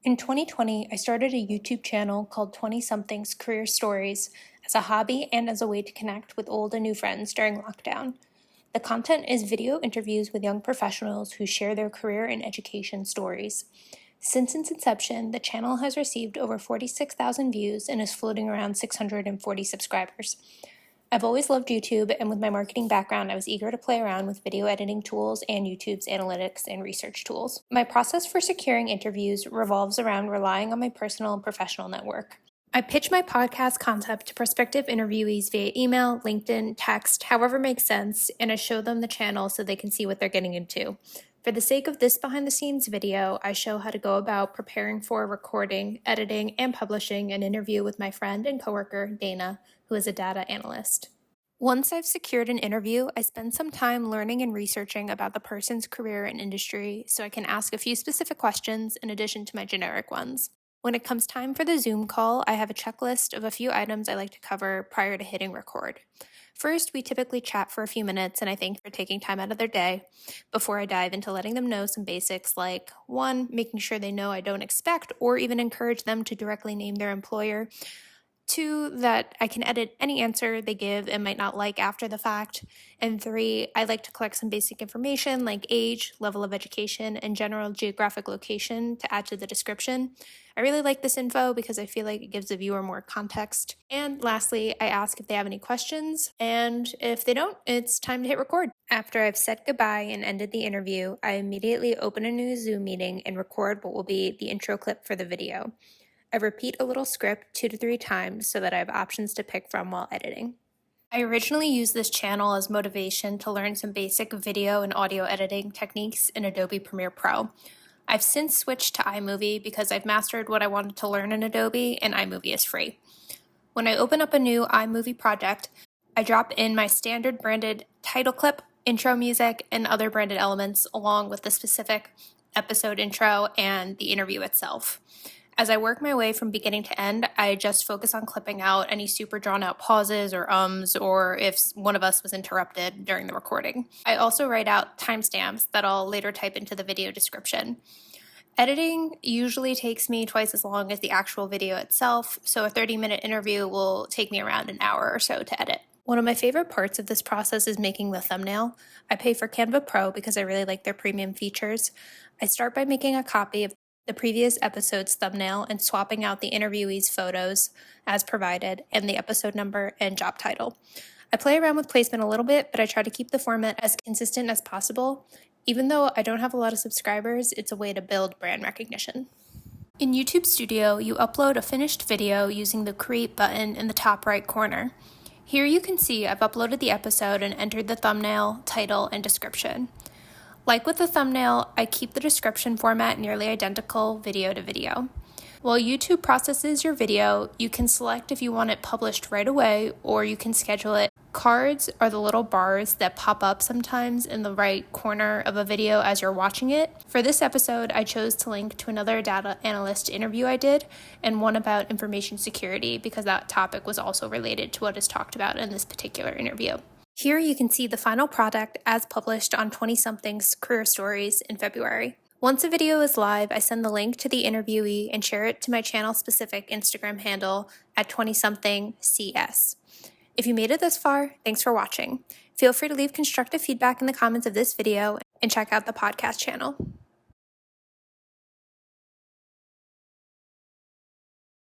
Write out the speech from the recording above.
In 2020, I started a YouTube channel called 20-somethings Career Stories as a hobby and as a way to connect with old and new friends during lockdown. The content is video interviews with young professionals who share their career and education stories. Since its inception, the channel has received over 46,000 views and is floating around 640 subscribers. I've always loved YouTube, and with my marketing background, I was eager to play around with video editing tools and YouTube's analytics and research tools. My process for securing interviews revolves around relying on my personal and professional network. I pitch my podcast concept to prospective interviewees via email, LinkedIn, text, however makes sense, and I show them the channel so they can see what they're getting into. For the sake of this behind-the-scenes video, I show how to go about preparing for recording, editing, and publishing an interview with my friend and coworker, Dana, who is a data analyst. Once I've secured an interview, I spend some time learning and researching about the person's career and industry so I can ask a few specific questions in addition to my generic ones. When it comes time for the Zoom call, I have a checklist of a few items I like to cover prior to hitting record. First, we typically chat for a few minutes, and I thank for taking time out of their day before I dive into letting them know some basics like 1, making sure they know I don't expect or even encourage them to directly name their employer. 2, that I can edit any answer they give and might not like after the fact. And 3, I like to collect some basic information like age, level of education, and general geographic location to add to the description. I really like this info because I feel like it gives the viewer more context. And lastly, I ask if they have any questions, and if they don't, it's time to hit record. After I've said goodbye and ended the interview, I immediately open a new Zoom meeting and record what will be the intro clip for the video. I repeat a little script 2 to 3 times so that I have options to pick from while editing. I originally used this channel as motivation to learn some basic video and audio editing techniques in Adobe Premiere Pro. I've since switched to iMovie because I've mastered what I wanted to learn in Adobe, and iMovie is free. When I open up a new iMovie project, I drop in my standard branded title clip, intro music, and other branded elements along with the specific episode intro and the interview itself. As I work my way from beginning to end, I just focus on clipping out any super drawn out pauses or ums, or if one of us was interrupted during the recording. I also write out timestamps that I'll later type into the video description. Editing usually takes me twice as long as the actual video itself, so a 30-minute interview will take me around an hour or so to edit. One of my favorite parts of this process is making the thumbnail. I pay for Canva Pro because I really like their premium features. I start by making a copy of the previous episode's thumbnail and swapping out the interviewee's photos as provided and the episode number and job title. I play around with placement a little bit, but I try to keep the format as consistent as possible. Even though I don't have a lot of subscribers, it's a way to build brand recognition. In YouTube Studio, you upload a finished video using the Create button in the top right corner. Here you can see I've uploaded the episode and entered the thumbnail, title, and description. Like with the thumbnail, I keep the description format nearly identical video to video. While YouTube processes your video, you can select if you want it published right away or you can schedule it. Cards are the little bars that pop up sometimes in the right corner of a video as you're watching it. For this episode, I chose to link to another data analyst interview I did and one about information security because that topic was also related to what is talked about in this particular interview. Here you can see the final product as published on 20-somethings Career Stories in February. Once a video is live, I send the link to the interviewee and share it to my channel-specific Instagram handle at 20somethingcs. If you made it this far, thanks for watching. Feel free to leave constructive feedback in the comments of this video and check out the podcast channel.